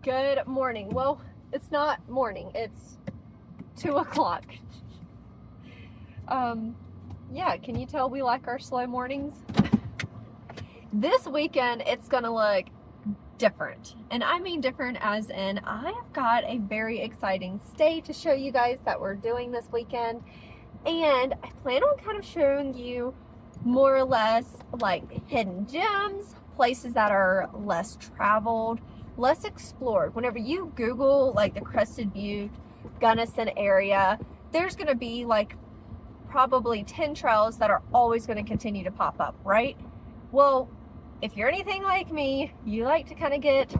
Good morning. Well, it's not morning, it's 2 o'clock. Yeah, can you tell we like our slow mornings? This weekend it's gonna look different, and I mean different as in I've got a very exciting stay to show you guys that we're doing this weekend, and I plan on kind of showing you more or less like hidden gems, places that are less traveled, less explored. Whenever you Google like the Crested Butte, Gunnison area, there's gonna be like probably 10 trails that are always going to continue to pop up, right? Well, if you're anything like me, you like to kind of get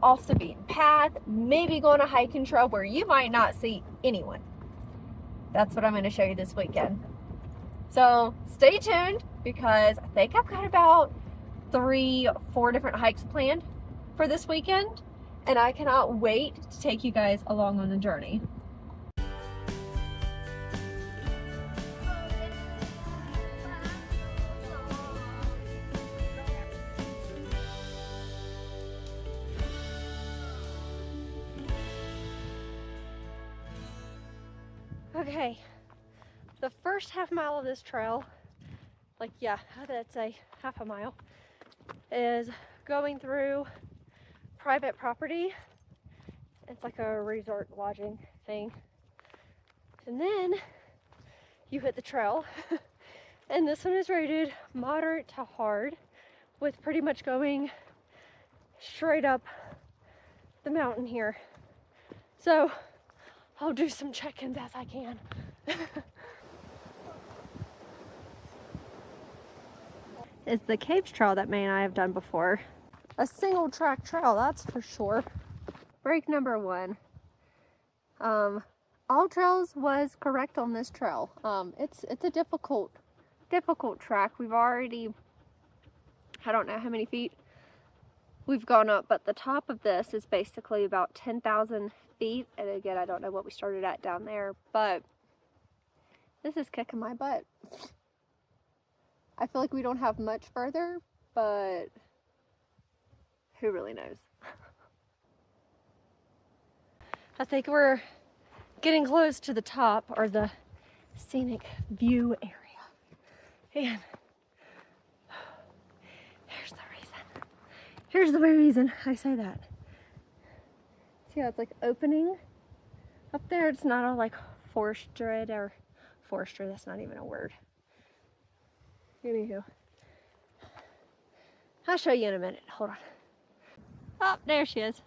off the beaten path, maybe go on a hiking trail where you might not see anyone. That's what I'm going to show you this weekend. So stay tuned, because I think I've got about 3-4 different hikes planned for this weekend, and I cannot wait to take you guys along on the journey. Okay, the first half mile of this trail, that's a half a mile, is going through private property. It's like a resort lodging thing. And then you hit the trail. And this one is rated moderate to hard, with pretty much going straight up the mountain here. So I'll do some check-ins as I can. It's the Caves Trail that Mae and I have done before. A single track trail, that's for sure. Break number 1. AllTrails was correct on this trail. It's a difficult track. We've already, I don't know how many feet we've gone up, but the top of this is basically about 10,000 feet. And again, I don't know what we started at down there, but this is kicking my butt. I feel like we don't have much further, but who really knows? I think we're getting close to the top, or the scenic view area. And here's the reason I say that. See how it's like opening up there? It's not all like forestry, that's not even a word. Anywho, I'll show you in a minute. Hold on. Oh, there she is.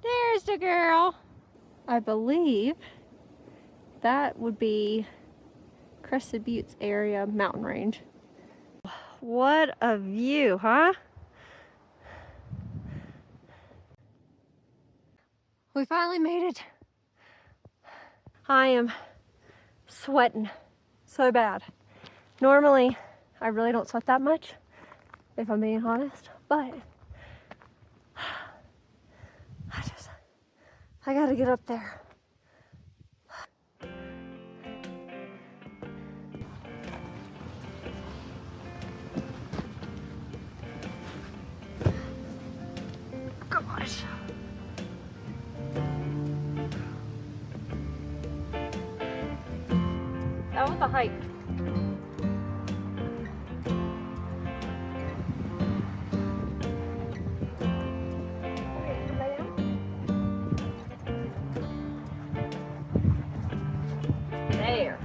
There's the girl. I believe that would be Crested Butte's area mountain range. What a view, huh? We finally made it. I am sweating so bad. Normally, I really don't sweat that much, if I'm being honest, but I gotta get up there. Gosh. That was a hike. There.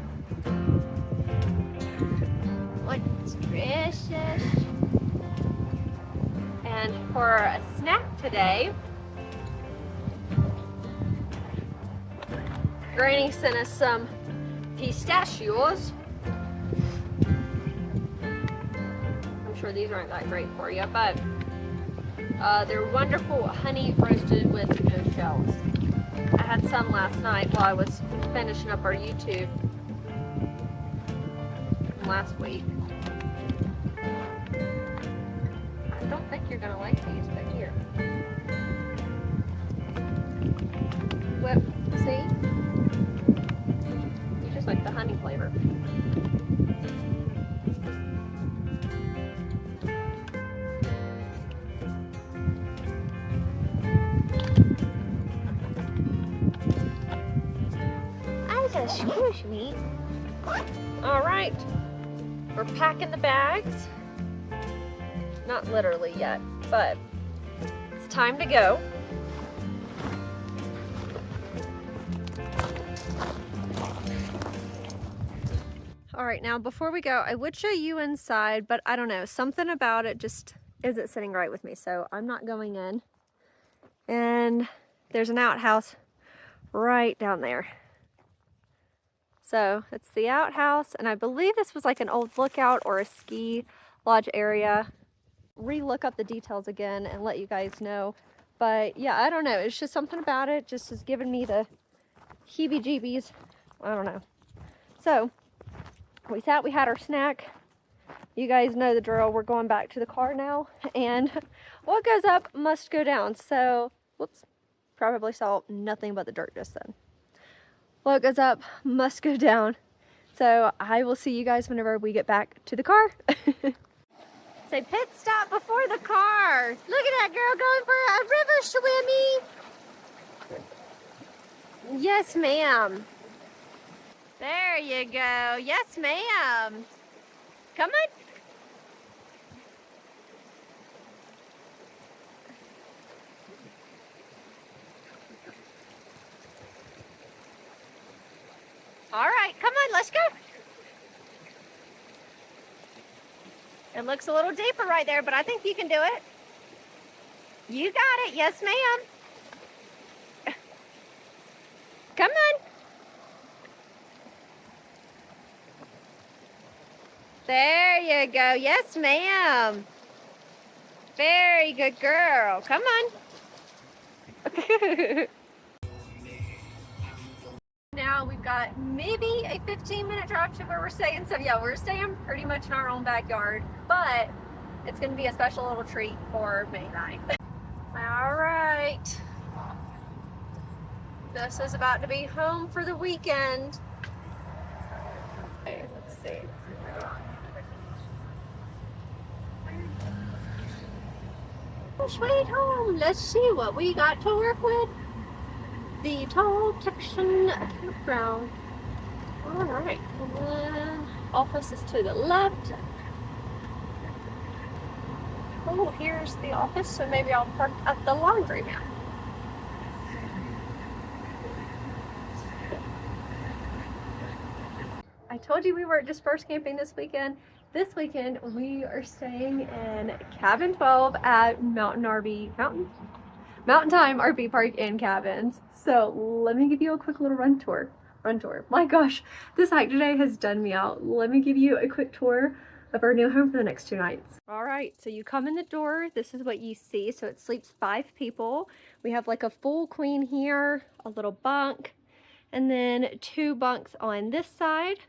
What's delicious? And for a snack today, Granny sent us some pistachios. I'm sure these aren't that great for you, but they're wonderful, honey roasted with no shells. I had some last night while I was finishing up our YouTube last week. I don't think you're gonna like these, but here. Whip, see? You just like the honey flavor. Excuse me. All right, we're packing the bags. Not literally yet, but it's time to go. All right, now before we go, I would show you inside, but I don't know, something about it just isn't sitting right with me, so I'm not going in. And there's an outhouse right down there. So it's the outhouse, and I believe this was like an old lookout or a ski lodge area. Re-look up the details again and let you guys know. But yeah, I don't know, it's just something about it just is giving me the heebie-jeebies. I don't know. So we thought we had our snack. You guys know the drill. We're going back to the car now, and what goes up must go down. So, whoops, probably saw nothing but the dirt just then. What goes up must go down. So I will see you guys whenever we get back to the car. Say pit stop before the car. Look at that girl going for a river swimming. Yes, ma'am. There you go. Yes, ma'am. Come on. All right, come on, let's go. It looks a little deeper right there, but I think you can do it. You got it. Yes, ma'am. Come on. There you go. Yes, ma'am. Very good girl. Come on. Now we've got maybe a 15-minute drive to where we're staying. So yeah, we're staying pretty much in our own backyard, but it's going to be a special little treat for Mae and I. All right. This is about to be home for the weekend. Okay, let's see. Sweet home. Let's see what we got to work with. The Tall Texan Campground. All right, and then office is to the left. Oh, here's the office, so maybe I'll park at the laundromat. I told you we were dispersed camping this weekend. This weekend we are staying in cabin 12 at Mountain Time RV Park and Cabins. So let me give you a quick little run tour. My gosh, this hike today has done me out. Let me give you a quick tour of our new home for the next 2 nights. All right, so you come in the door. This is what you see. So it sleeps 5 people. We have like a full queen here, a little bunk, and then 2 bunks on this side.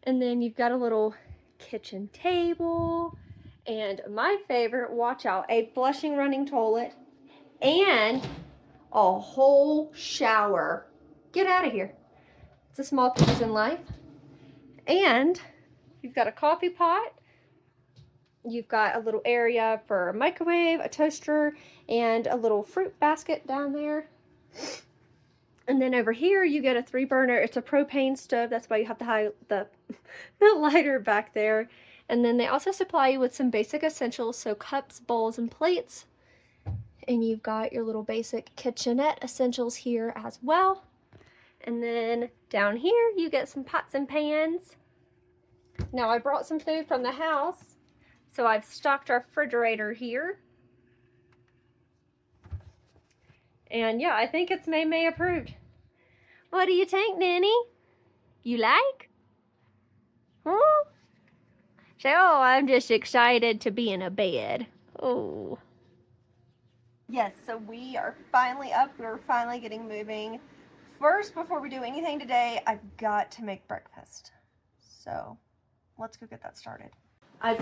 And then you've got a little kitchen table, and my favorite, watch out, a flushing running toilet, and a whole shower. Get out of here. It's a small things in life. And you've got a coffee pot. You've got a little area for a microwave, a toaster, and a little fruit basket down there. And then over here you get a 3-burner. It's a propane stove. That's why you have the lighter back there. And then they also supply you with some basic essentials, so cups, bowls, and plates. And you've got your little basic kitchenette essentials here as well. And then down here you get some pots and pans. Now I brought some food from the house, so I've stocked our refrigerator here. And yeah, I think it's Mae approved. What do you think, Nanny? You like? Huh? So, I'm just excited to be in a bed. Oh. Yes, so we are finally up. We're finally getting moving. First, before we do anything today, I've got to make breakfast. So, let's go get that started.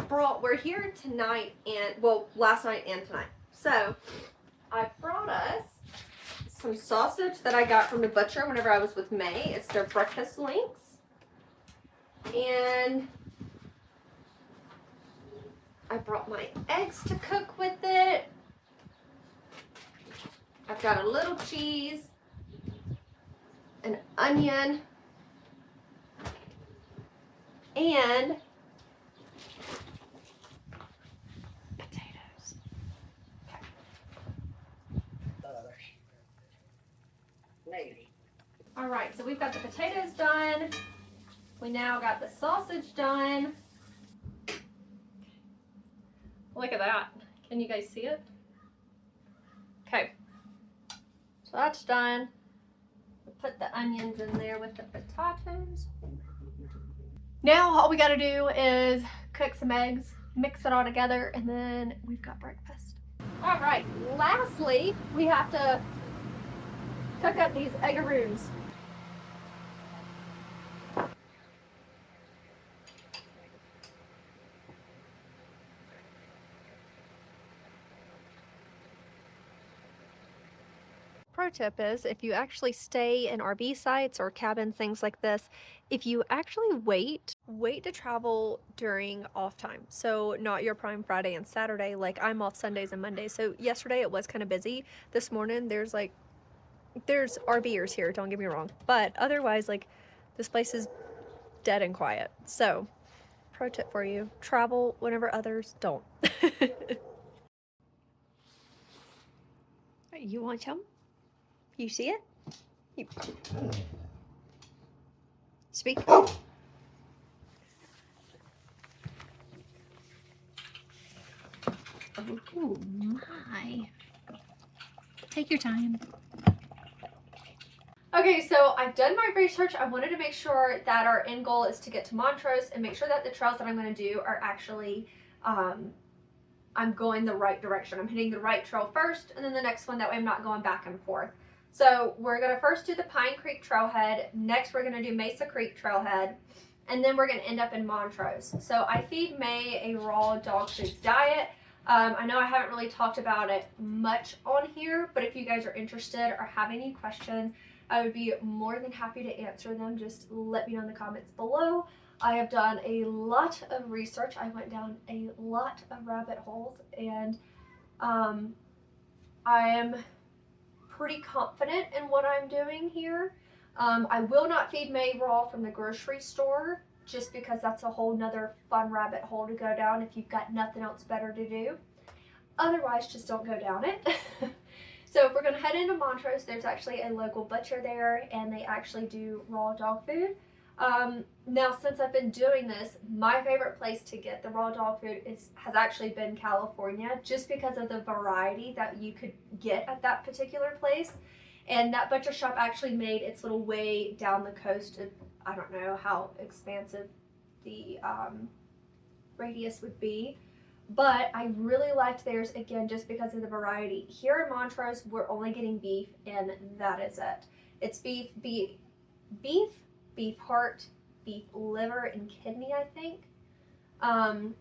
We're here tonight and, well, last night and tonight. So, I brought us some sausage that I got from the butcher whenever I was with Mae. It's their breakfast links. And I brought my eggs to cook with it. I've got a little cheese, an onion, and potatoes. All right, so we've got the potatoes done. We now got the sausage done. Look at that. Can you guys see it? Okay, so that's done. We'll put the onions in there with the potatoes. Now all we gotta do is cook some eggs, mix it all together, and then we've got breakfast. All right, lastly, we have to cook up these eggaroos. Pro tip is, if you actually stay in RV sites or cabins, things like this, if you actually wait to travel during off time. So not your prime Friday and Saturday, like I'm off Sundays and Mondays. So yesterday it was kind of busy. This morning there's RVers here, don't get me wrong. But otherwise, like, this place is dead and quiet. So pro tip for you, travel whenever others don't. You want some? You see it? You... Speak. Oh my. Take your time. Okay, so I've done my research. I wanted to make sure that our end goal is to get to Montrose and make sure that the trails that I'm going to do are actually, I'm going the right direction. I'm hitting the right trail first, and then the next one, that way I'm not going back and forth. So we're going to first do the Pine Creek Trailhead. Next, we're going to do Mesa Creek Trailhead. And then we're going to end up in Montrose. So I feed May a raw dog food diet. I know I haven't really talked about it much on here, but if you guys are interested or have any questions, I would be more than happy to answer them. Just let me know in the comments below. I have done a lot of research. I went down a lot of rabbit holes, and I am pretty confident in what I'm doing here. I will not feed May raw from the grocery store, just because that's a whole nother fun rabbit hole to go down if you've got nothing else better to do. Otherwise, just don't go down it. So if we're going to head into Montrose, there's actually a local butcher there, and they actually do raw dog food. Now, since I've been doing this, my favorite place to get the raw dog food has actually been California, just because of the variety that you could get at that particular place. And that butcher shop actually made its little way down the coast. I don't know how expansive the radius would be, but I really liked theirs, again, just because of the variety. Here in Montrose, we're only getting beef, and that is it. It's beef, beef heart, beef liver, and kidney, I think. And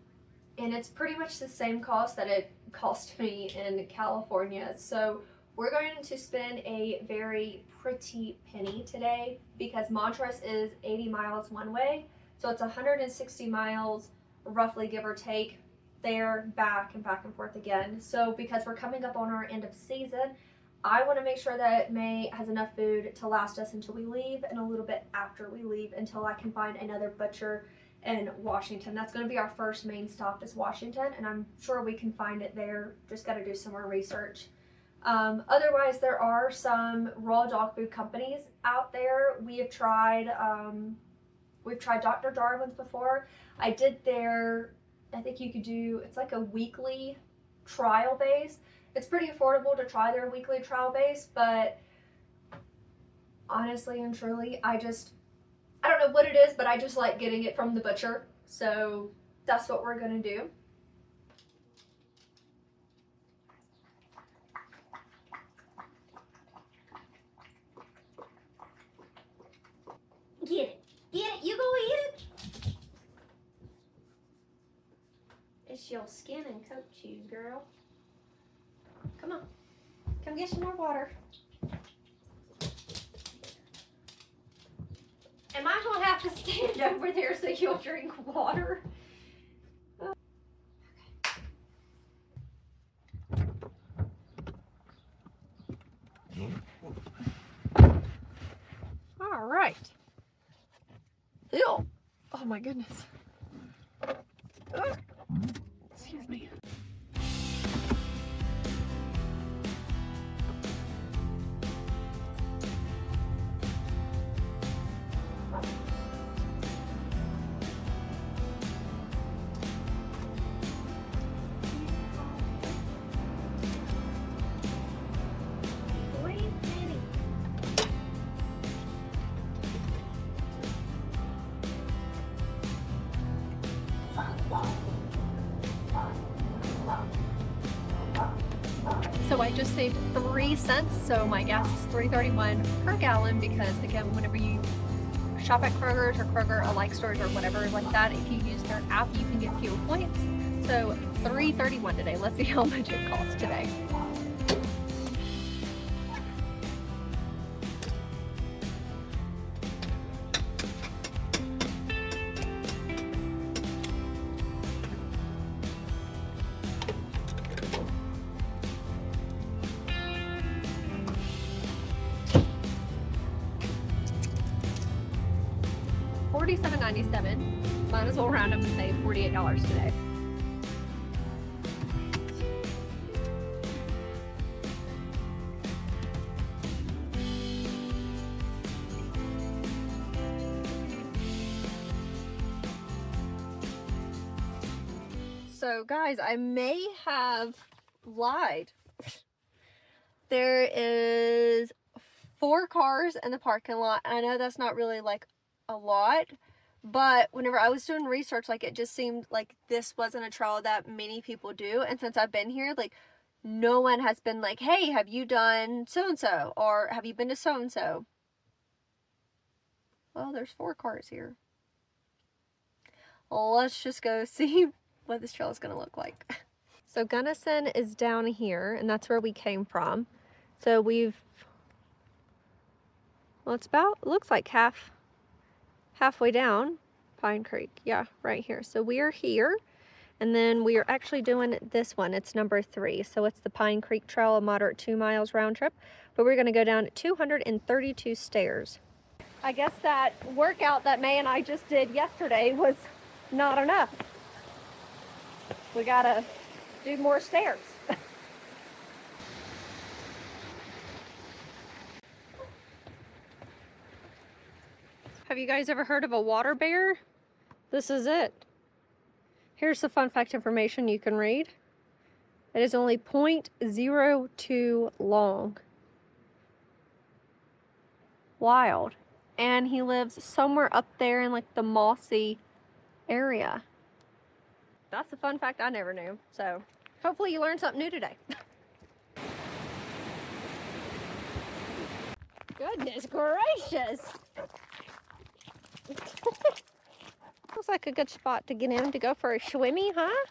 it's pretty much the same cost that it cost me in California. So we're going to spend a very pretty penny today, because Montrose is 80 miles one way. So it's 160 miles, roughly, give or take, there, back and forth again. So because we're coming up on our end of season, I want to make sure that May has enough food to last us until we leave, and a little bit after we leave, until I can find another butcher in Washington. That's going to be our first main stop, is Washington, and I'm sure we can find it there. Just got to do some more research. Otherwise, there are some raw dog food companies out there. We've tried Dr. Darwin's before. I did I think you could do, it's like a weekly trial base. It's pretty affordable to try their weekly trial base, but honestly and truly, I don't know what it is, but I just like getting it from the butcher. So that's what we're gonna do. Get it, you go eat it. It's your skin and coat cheese, girl. Come on, come get some more water. Am I gonna have to stand over there so you'll drink water? Oh. Okay. All right. Ew. Oh my goodness. saved 3 cents, so my gas is $3.31 per gallon because, again, whenever you shop at Kroger's or Kroger alike stores or whatever like that, if you use their app, you can get fuel points. So $3.31 today. Let's see how much it costs today. $47.97. Might as well round up and say $48 today. So guys, I may have lied. There is 4 cars in the parking lot. I know that's not really like a lot, but whenever I was doing research, like, it just seemed like this wasn't a trail that many people do. And since I've been here, like, no one has been like, hey, have you done so-and-so, or have you been to so-and-so? Well, there's 4 cars here. Well, let's just go see what this trail is going to look like. So Gunnison is down here, and that's where we came from. So well, it's about, looks like halfway down Pine Creek. Yeah, right here. So we are here, and then we are actually doing this one. It's number 3. So it's the Pine Creek Trail, a moderate 2 miles round trip, but we're going to go down 232 stairs. I guess that workout that Mae and I just did yesterday was not enough. We gotta do more stairs. Have you guys ever heard of a water bear? This is it. Here's the fun fact information you can read. It is only 0.02 long. Wild. And he lives somewhere up there in like the mossy area. That's a fun fact I never knew. So hopefully you learned something new today. Goodness gracious. Looks like a good spot to get in to go for a swimmy, huh?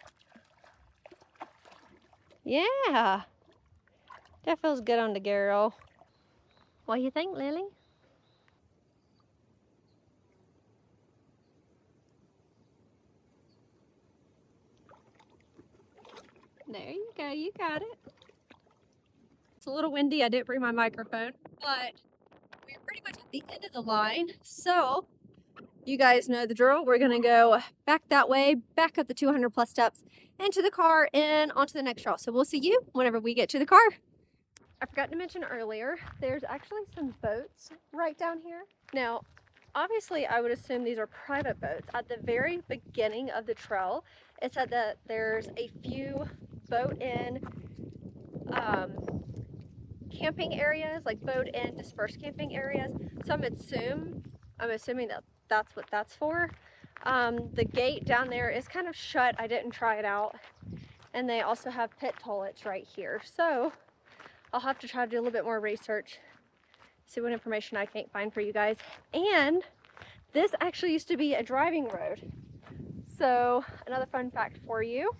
Yeah. That feels good on the girl. What do you think, Lily? There you go, you got it. It's a little windy, I didn't bring my microphone, but we're pretty much at the end of the line. So you guys know the drill. We're gonna go back that way, back up the 200 plus steps into the car and onto the next trail. So we'll see you whenever we get to the car. I forgot to mention earlier, there's actually some boats right down here. Now, obviously I would assume these are private boats. At the very beginning of the trail, it said that there's a few boat in camping areas, like boat in dispersed camping areas. So I'm assuming that that's what that's for. The gate down there is kind of shut. I didn't try it out. And they also have pit toilets right here. So I'll have to try to do a little bit more research, see what information I can't find for you guys. And this actually used to be a driving road. So another fun fact for you.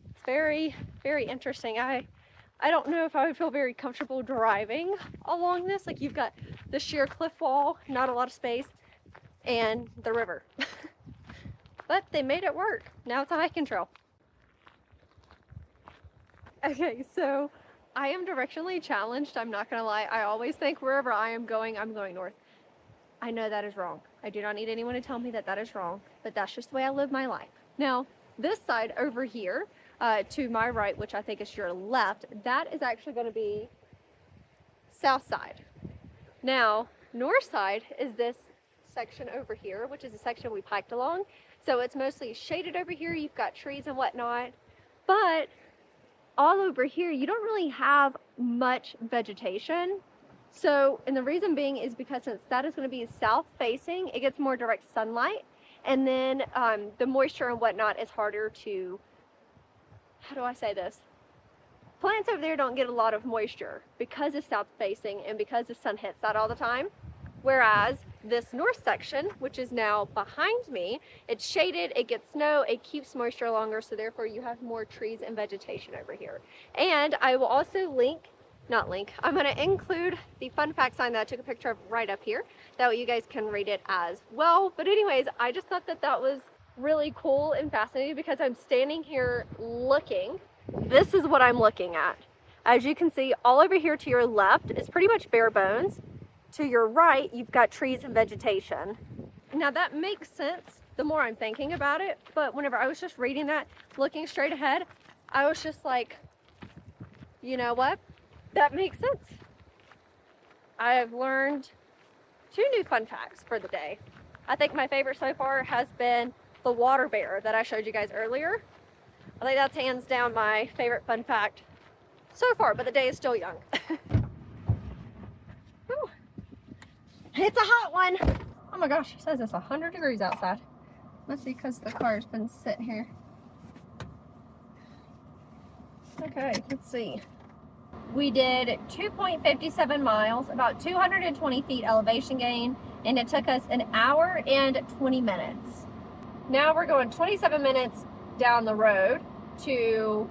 It's very, very interesting. I don't know if I would feel very comfortable driving along this. Like, you've got the sheer cliff wall, not a lot of space, and the river. But they made it work. Now it's a hiking trail. Okay, so I am directionally challenged. I'm not gonna lie. I always think wherever I'm going north. I know that is wrong. I do not need anyone to tell me that that is wrong, but that's just the way I live my life. Now, this side over here, to my right, which I think is your left, that is actually going to be south side. Now, north side is this section over here, which is a section we hiked along. So it's mostly shaded over here. You've got trees and whatnot, but all over here, you don't really have much vegetation. So, and the reason being is because since that is going to be south facing, it gets more direct sunlight, and then the moisture and whatnot is harder to, how do I say this? plants over there don't get a lot of moisture because it's south facing and because the sun hits that all the time. Whereas this north section, which is now behind me, it's shaded, it gets snow, it keeps moisture longer, so therefore you have more trees and vegetation over here. And I will also I'm going to include the fun fact sign that I took a picture of right up here. That way you guys can read it as well. But anyways, I just thought that that was really cool and fascinating because I'm standing here looking. This is what I'm looking at. As you can see, all over here to your left is pretty much bare bones. To your right, you've got trees and vegetation. Now that makes sense the more I'm thinking about it, but whenever I was just reading that, looking straight ahead, I was just like, you know what? That makes sense. I have learned 2 new fun facts for the day. I think my favorite so far has been the water bear that I showed you guys earlier. I think that's hands down my favorite fun fact so far, but the day is still young. It's a hot one. Oh my gosh, it says it's 100 degrees outside. Must be because the car's been sitting here. Okay, let's see. We did 2.57 miles, about 220 feet elevation gain, and it took us an hour and 20 minutes. Now we're going 27 minutes down the road to,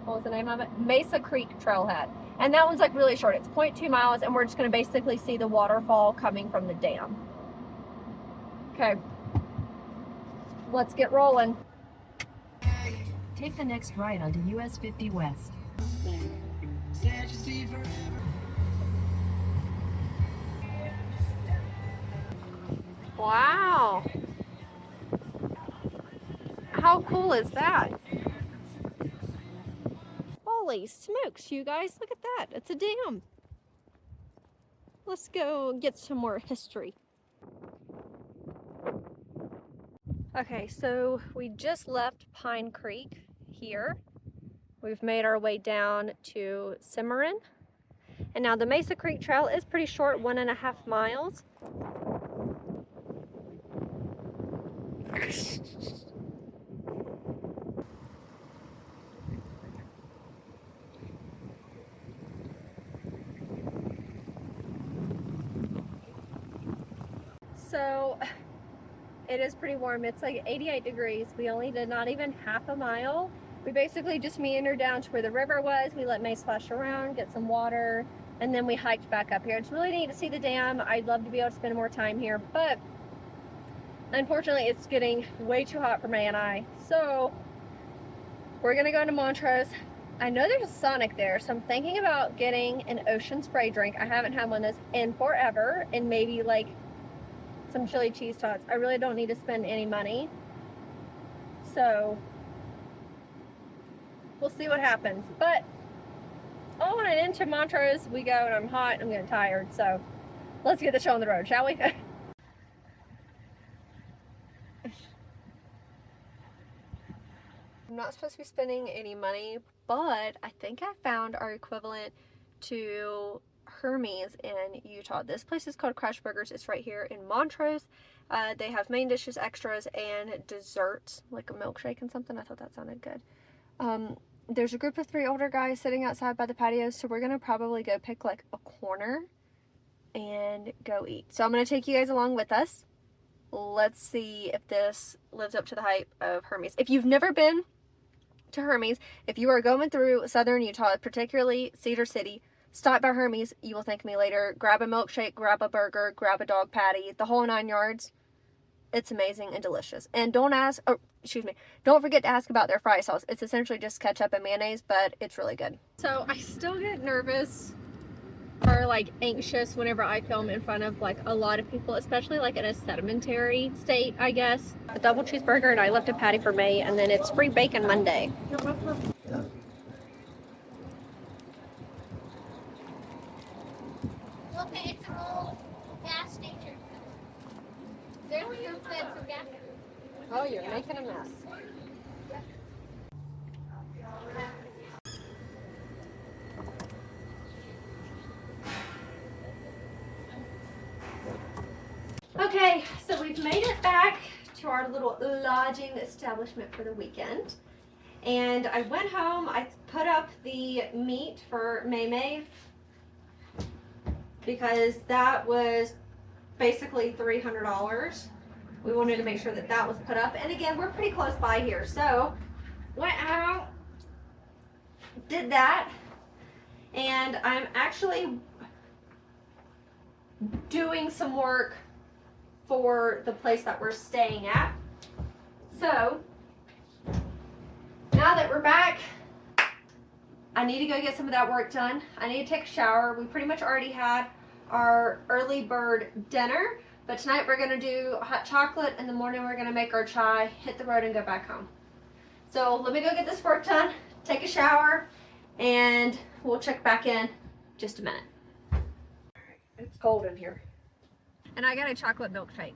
what was the name of it? Mesa Creek Trailhead. And that one's like really short. It's 0.2 miles, and we're just going to basically see the waterfall coming from the dam. Okay, let's get rolling. Take the next right onto US 50 West. Wow. How cool is that? Holy smokes, you guys, look at that. It's a dam. Let's go get some more history. Okay, so we just left Pine Creek here. We've made our way down to Cimarron. And now the Mesa Creek Trail is pretty short, 1.5 miles. So it is pretty warm. It's like 88 degrees. We only did not even half a mile. We basically just meandered down to where the river was. We let May splash around, get some water, and then we hiked back up here. It's really neat to see the dam. I'd love to be able to spend more time here, but unfortunately it's getting way too hot for May and I. So we're gonna go into Montrose. I know there's a Sonic there, so I'm thinking about getting an ocean spray drink. I haven't had one of those in forever, and maybe like some chili cheese tots. I really don't need to spend any money, so we'll see what happens. But on and into Montrose we go, and I'm hot, I'm getting tired, so let's get the show on the road, shall we? I'm not supposed to be spending any money, but I think I found our equivalent to Hermes in Utah. This place is called Crash Burgers. It's right here in Montrose. They have main dishes, extras, and desserts, like a milkshake and something. I thought that sounded good. There's a group of 3 older guys sitting outside by the patio, so we're gonna probably go pick like a corner and go eat. So I'm gonna take you guys along with us. Let's see if this lives up to the hype of Hermes. If you've never been to Hermes, if you are going through southern Utah, particularly Cedar City, stop by Hermes. You will thank me later. Grab a milkshake, grab a burger, grab a dog patty, the whole 9 yards. It's amazing and delicious. And don't forget to ask about their fry sauce. It's essentially just ketchup and mayonnaise, but it's really good. So I still get nervous or like anxious whenever I film in front of like a lot of people, especially like in a sedimentary state, I guess. A double cheeseburger, and I left a patty for May, and then it's free bacon Monday. Okay, it's an old gas station. There's some gas. Oh, you're making a mess. Okay, so we've made it back to our little lodging establishment for the weekend. And I went home, I put up the meat for Mae because that was basically $300. We wanted to make sure that that was put up. And again, we're pretty close by here. So went out, did that, and I'm actually doing some work for the place that we're staying at. So now that we're back, I need to go get some of that work done. I need to take a shower. We pretty much already had our early bird dinner, but tonight we're gonna do hot chocolate. In the morning we're gonna make our chai, hit the road, and go back home. So let me go get this work done, take a shower, and we'll check back in just a minute. It's cold in here. And I got a chocolate milkshake.